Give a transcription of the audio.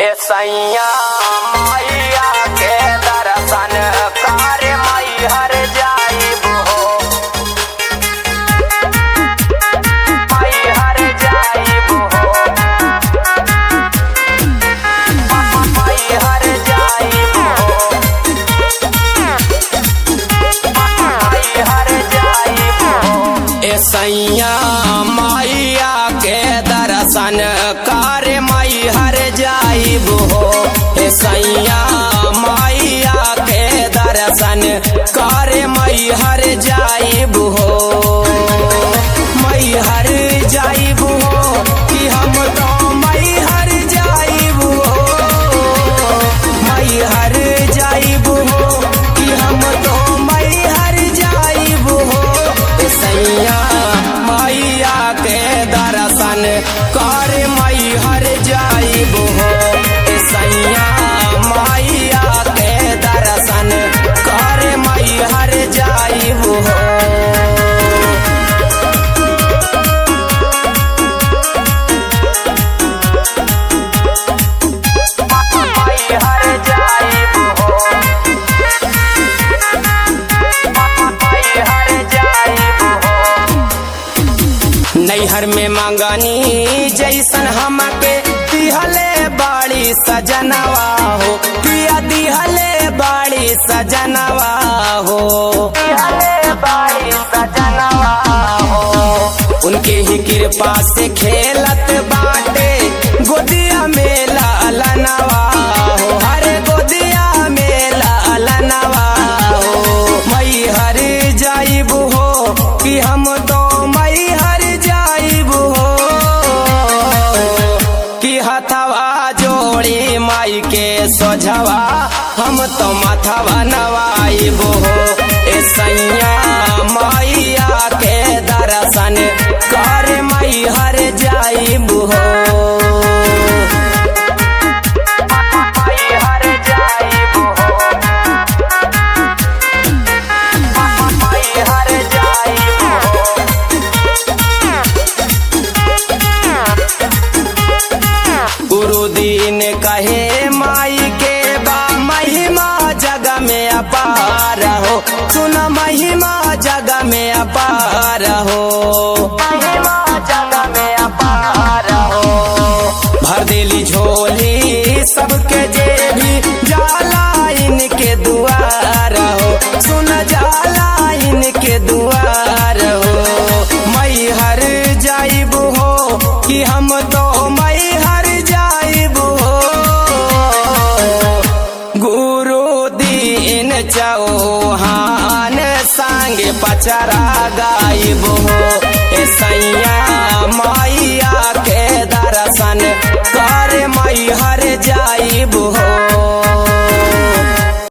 सैया मैया के दर्शन कर मैहर जाइब हो, मैहर जाइब हो, मैहर जाइब हो, मैहर जाइब हो। सैया मैया के दर्शन कर मैहर जाइब हो, सैया मैया के दर्शन कर मैहर जाइब हो, मैहर जाइब हो कि हम तो मैहर जाइब हो, मैहर जाइब हो कि हम तो मैहर जाइब हो। सैया मैया के दर्शन कर मैहर जाइब हो, सैया मैया के दर्शन कर मैहर जाइब हो। नैहर में मंगनी जैसन हमके दिहले बाड़ी सजनवा हो, पिया दिहले बाड़ी सजनवा हो, दिहले बाड़ी सजनवा हो। उनके ही कृपा से खेलत बाटे गोदिया में लालनवा हो, हरे गोदिया में लालनवा हो। मैहर जाइब हो कि हम तो मैहर जाइब हो, कि हथवा जोड़ी माई के सोझवा हम तो माथवा नवाइब हो। सैया मैया के दर्शन कर मैहर जाइब हो, मैहर जाइब हो, मैहर जाइब हो। गुरुदीन कहे माई के बा महिमा जग में अपार हो, सुन महिमा जग में अपार हो, महिमा जग में अपार हो। भर देली झोली सबके जे भी जाला इनके दुआर हो, सुन जाला इनके दुआर हो। मैहर जाइब हो कि हम तो मैहर जाइब हो, गुरुदीन चौहान संगे पचरा गाइब हो। सैया मैया के दर्शन कर मैहर जाइब हो।